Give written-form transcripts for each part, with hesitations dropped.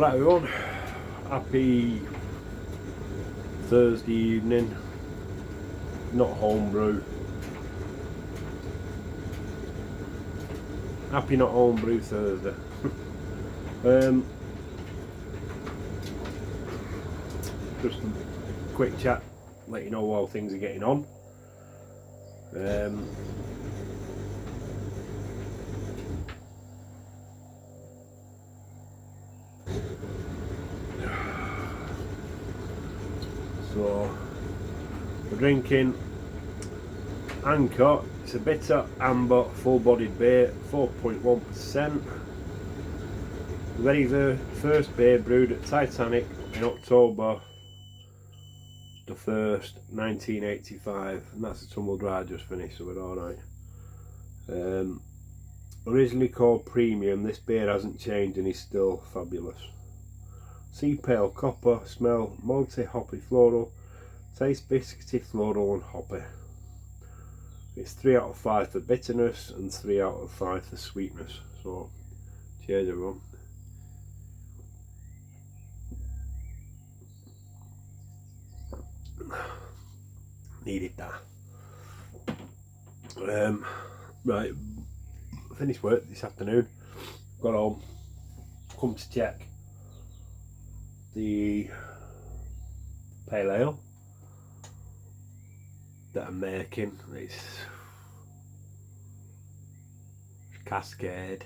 Right everyone, happy Thursday evening, not homebrew. Happy not homebrew Thursday. Just a quick chat, let you know how things are getting on. So we're drinking Anchor. It's a bitter amber full-bodied beer, 4.1%. Very first beer brewed at Titanic in October the 1st, 1985, and that's a tumble dry just finished, so we're alright. Originally called Premium, this beer hasn't changed and is still fabulous. Sea pale copper, smell malty, hoppy, floral, taste biscuity, floral and hoppy. It's 3 out of 5 for bitterness and 3 out of 5 for sweetness. So cheers everyone. Needed that. Right, finished work this afternoon, got home, come to check the pale ale that I'm making. It's Cascade.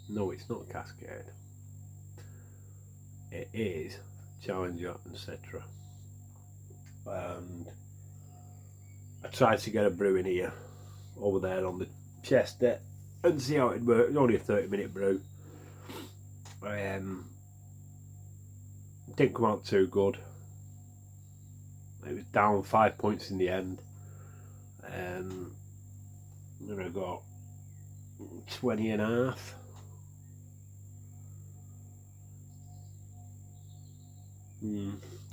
No, it's not Cascade. It is Challenger and Citra. And I tried to get a brewing here over there on the Chester and see how it worked. It's only a 30-minute brew. Didn't come out too good. It was down 5 points in the end. Then I got 20 and a half.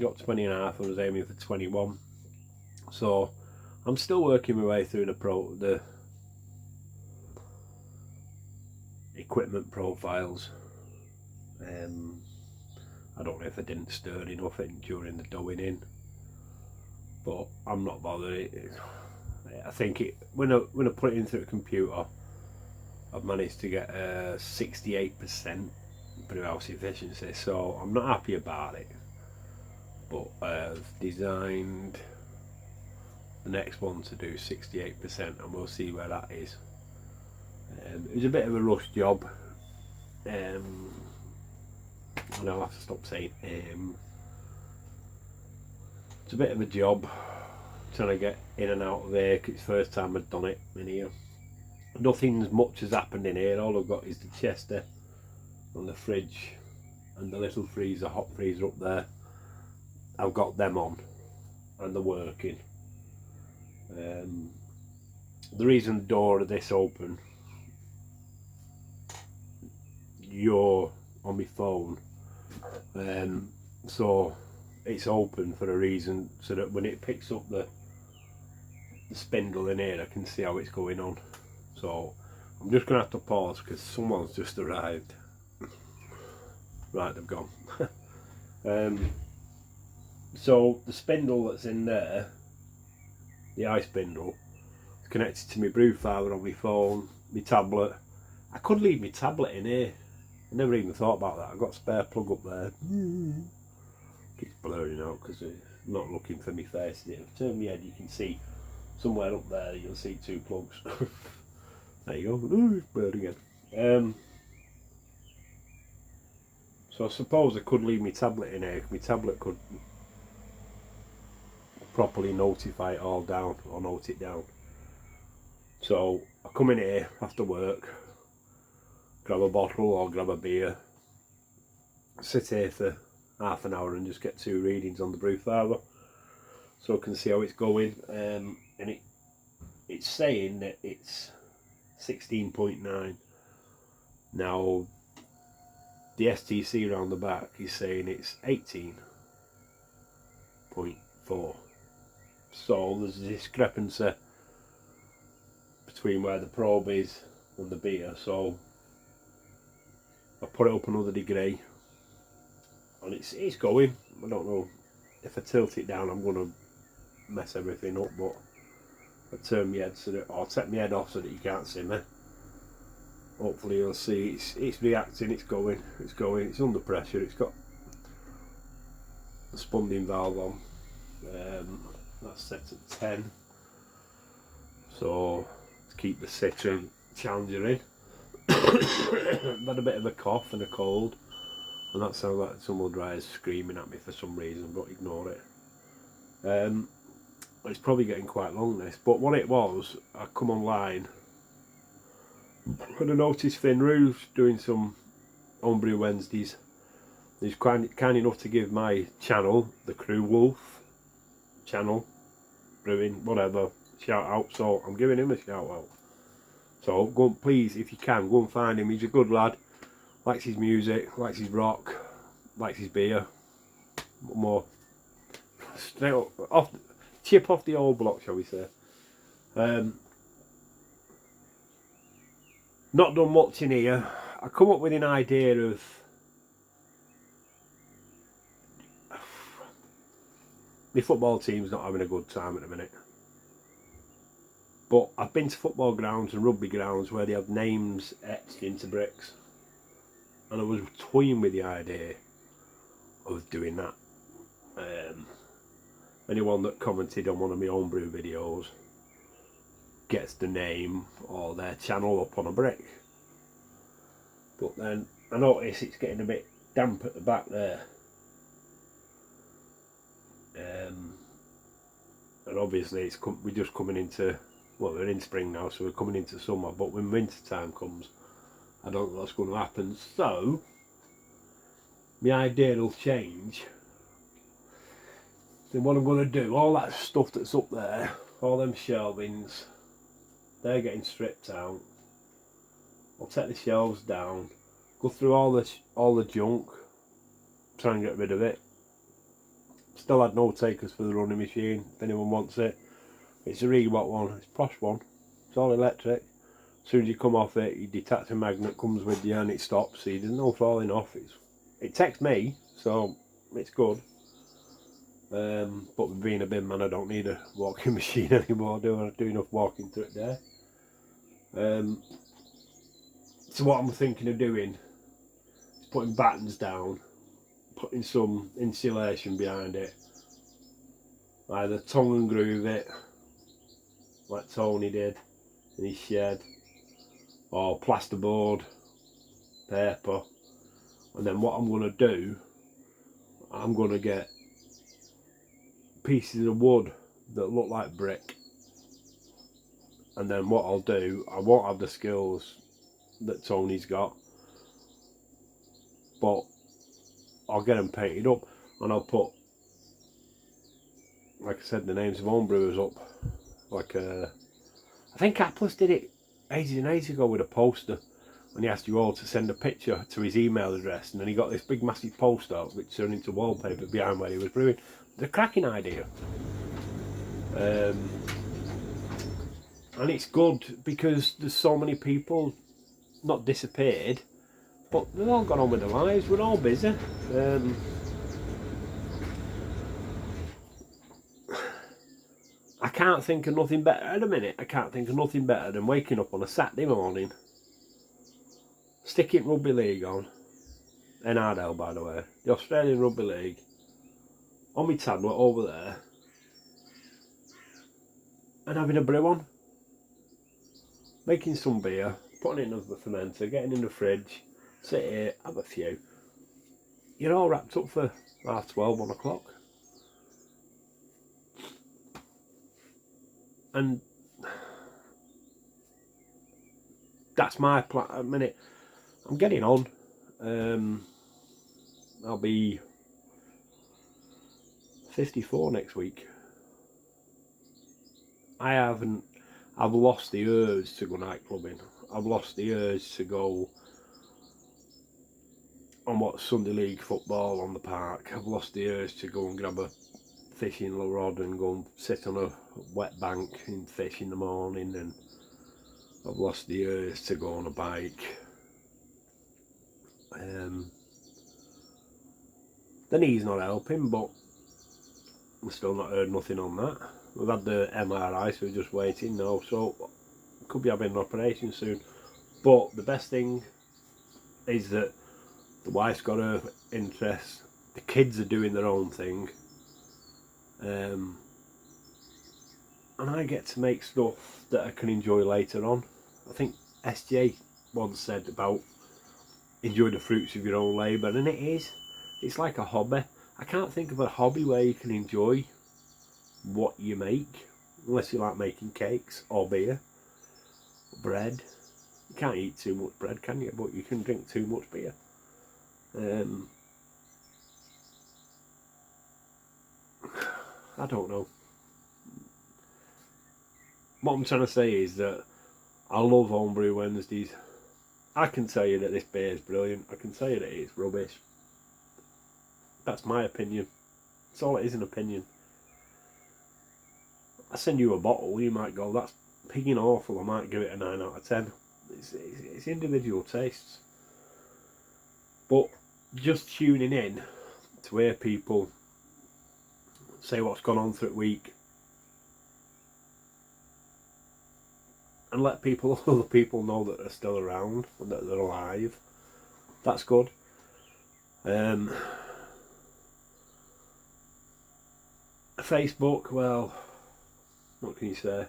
Got 20 and a half. I was aiming for 21. So I'm still working my way through the equipment profiles. I don't know if I didn't stir enough during the doughing in, but I'm not bothered. I think when I put it into the computer, I've managed to get 68% brew house efficiency, so I'm not happy about it. But I've designed the next one to do 68%, and we'll see where that is. It was a bit of a rush job. And I'll have to stop saying it's a bit of a job trying to get in and out of here, 'cause it's the first time I've done it in here. Nothing much has happened in here. All I've got is the Chester and the fridge and the little freezer, hot freezer up there. I've got them on and they're working. The reason the door of this open, you're on my phone, so it's open for a reason, so that when it picks up the spindle in here, I can see how it's going on. So I'm just gonna have to pause because someone's just arrived. Right, they've gone. So the spindle that's in there, the eye spindle, is connected to my brew filer on my phone, my tablet. I could leave my tablet in here. I never even thought about that. I've got a spare plug up there. Keeps blurring out because I'm not looking for my face. If I turn my head, you can see somewhere up there, you'll see 2 plugs. There you go. Ooh, it's blurred again. So I suppose I could leave my tablet in here. My tablet could properly notify it all down, or note it down. So I come in here after work, grab a bottle or grab a beer, sit here for half an hour and just get 2 readings on the brew filer so I can see how it's going. And it's saying that it's 16.9. Now the STC around the back is saying it's 18.4. So there's a discrepancy between where the probe is and the beer. So I put it up another degree and it's going. I don't know if I tilt it down, I'm gonna mess everything up, but I turn my head so that, or take my head off so that you can't see me. Hopefully you'll see it's reacting, it's going, it's under pressure, it's got the spunding valve on. That's set at 10. So to keep the Citron Challenger in. I've had a bit of a cough and a cold, and that sounds like someone dry is screaming at me for some reason, but ignore it. It's probably getting quite long this, but what it was, I come online and I noticed Finroo's doing some Homebrew Wednesdays. He's kind enough to give my channel, the Crewe Wolf channel, Brewing, whatever, shout out, so I'm giving him a shout out. So go and, please, if you can, go and find him. He's a good lad, likes his music, likes his rock, likes his beer. What more? Straight up, chip off the old block, shall we say. Not done much in here. I come up with an idea of my football team's not having a good time at the minute. But I've been to football grounds and rugby grounds where they have names etched into bricks. And I was toying with the idea of doing that. Anyone that commented on one of my homebrew videos gets the name or their channel up on a brick. But then I notice it's getting a bit damp at the back there. And obviously we're just coming into, well, we're in spring now, so we're coming into summer, but when winter time comes, I don't know what's going to happen. So my idea will change. Then what I'm going to do, all that stuff that's up there, all them shelvings, they're getting stripped out. I'll take the shelves down, go through all the junk, try and get rid of it. Still had no takers for the running machine, if anyone wants it. It's a Reebok one, it's a posh one, it's all electric. As soon as you come off it, you detach a magnet, comes with you and it stops, so there's no falling off. It takes me, so it's good. But with being a bin man, I don't need a walking machine anymore, do I? I do enough walking through it there. So what I'm thinking of doing is putting battens down, putting some insulation behind it, either tongue and groove it like Tony did in his shed, or plasterboard paper. And then what I'm going to do, I'm going to get pieces of wood that look like brick, and then what I'll do, I won't have the skills that Tony's got, but I'll get them painted up, and I'll put, like I said, the names of homebrewers up. Like I think Atlas did it ages and ages ago with a poster, and he asked you all to send a picture to his email address, and then he got this big massive poster which turned into wallpaper behind where he was brewing. It's a cracking idea. And it's good because there's so many people not disappeared, but they've all gone on with their lives. We're all busy. I can't think of nothing better at the minute. I can't think of nothing better than waking up on a Saturday morning, sticking rugby league on, NRL by the way, the Australian Rugby League, on my tablet over there, and having a brew on, making some beer, putting it in the fermenter, getting in the fridge, sit here, have a few. You're all wrapped up for 12:30, 1 o'clock. And that's my plan at the minute. I'm getting on. I'll be 54 next week. I've lost the urge to go night clubbing. I've lost the urge to go and watch Sunday League football on the park. I've lost the urge to go and grab a fishing rod and go and sit on a wet bank and fish in the morning, and I've lost the urge to go on a bike. The knee's not helping, but we've still not heard nothing on that. We've had the MRI, so we're just waiting now, so could be having an operation soon. But the best thing is that the wife's got her interests, the kids are doing their own thing, and I get to make stuff that I can enjoy later on. I think SJ once said about enjoy the fruits of your own labour, and it is. It's like a hobby. I can't think of a hobby where you can enjoy what you make, unless you like making cakes or beer, or bread. You can't eat too much bread, can you? But you can drink too much beer. I don't know. What I'm trying to say is that I love Homebrew Wednesdays. I can tell you that this beer is brilliant. I can tell you that it's rubbish. That's my opinion. That's all it is, an opinion. I send you a bottle, you might go, that's pigging awful. I might give it a 9 out of 10. It's individual tastes. But just tuning in to hear people say what's gone on through the week, and let other people know that they're still around and that they're alive. That's good. Facebook, well, what can you say?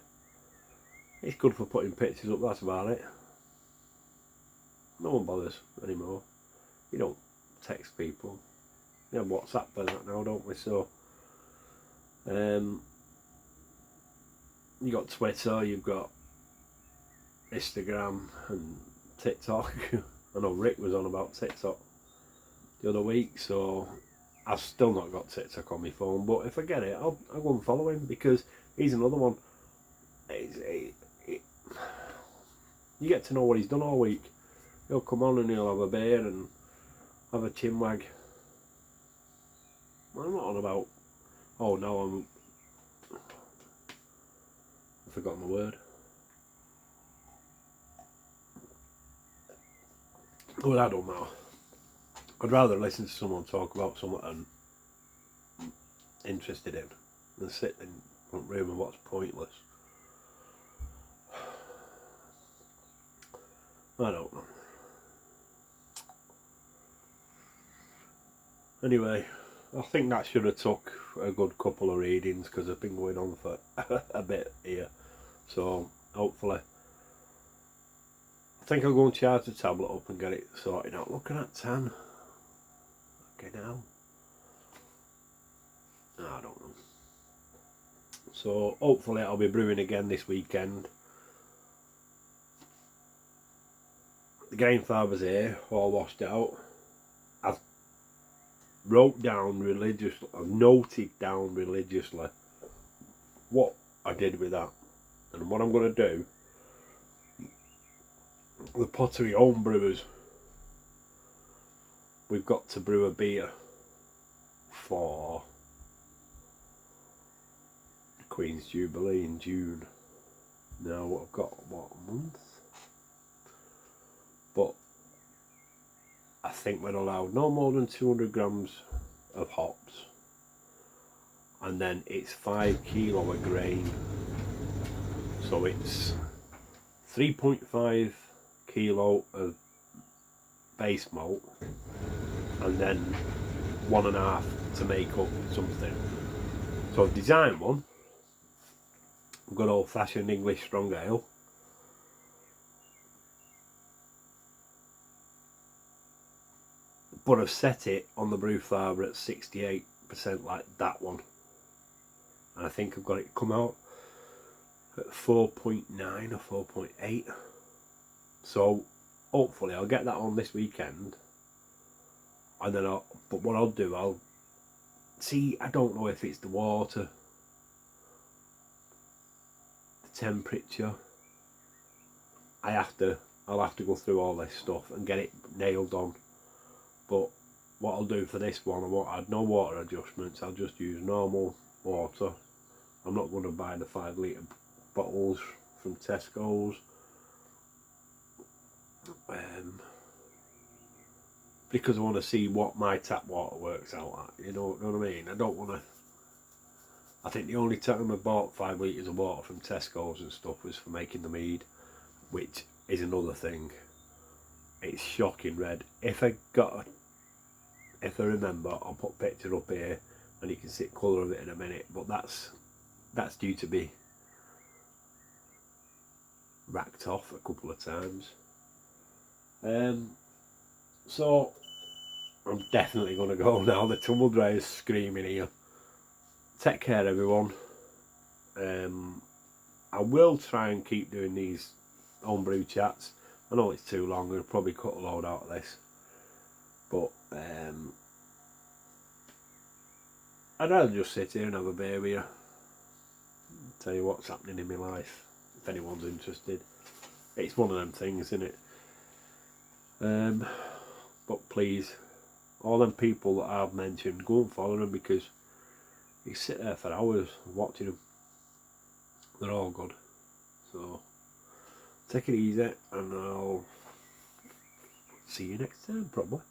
It's good for putting pictures up, that's about it. No one bothers anymore. You don't text people. We have WhatsApp for that now, don't we? So, you got Twitter, you've got Instagram and TikTok. I know Rick was on about TikTok the other week, so I've still not got TikTok on my phone, but if I get it, I'll go and follow him, because he's another one. You get to know what he's done all week. He'll come on and he'll have a beer and have a chinwag. I'm not on about, oh no, I've forgotten the word. Well, I don't know. I'd rather listen to someone talk about something I'm interested in than sit in the front room and watch pointless. I don't know. Anyway, I think that should have took a good couple of readings, because I've been going on for a bit here. So hopefully, I think I'll go and charge the tablet up and get it sorted out. Looking at 10. Okay now. I don't know. So hopefully I'll be brewing again this weekend. The game fibers here, all washed out. I've noted down religiously what I did with that. And what I'm going to do, the Pottery home brewers, we've got to brew a beer for the Queen's Jubilee in June. Now I've got, what, a month? But I think we're allowed no more than 200 grams of hops, and then it's 5 kilo a grain, so it's 3.5 kilo of base malt, and then 1.5 to make up something. So I've designed one. I've got old fashioned English strong ale. But I've set it on the brew fibre at 68% like that one. And I think I've got it come out at 4.9 or 4.8. So hopefully I'll get that on this weekend. And then but what I'll do, I'll see, I don't know if it's the water, the temperature. I'll have to go through all this stuff and get it nailed on. But what I'll do for this one, I won't add no water adjustments. I'll just use normal water. I'm not going to buy the 5 litre bottles from Tesco's. because I want to see what my tap water works out at. You know what I mean? I don't want to. I think the only time I bought 5 litres of water from Tesco's and stuff was for making the mead, which is another thing. It's shocking red. If I remember, I'll put a picture up here and you can see the colour of it in a minute, but that's due to be racked off a couple of times. So I'm definitely going to go now. The tumble dryer is screaming here. Take care, everyone. I will try and keep doing these homebrew chats. I know it's too long, I'll probably cut a load out of this, but I'd rather just sit here and have a beer with you, tell you what's happening in my life, if anyone's interested. It's one of them things, isn't it? But please, all them people that I've mentioned, go and follow them, because you sit there for hours watching them. They're all good. So take it easy, and I'll see you next time, probably.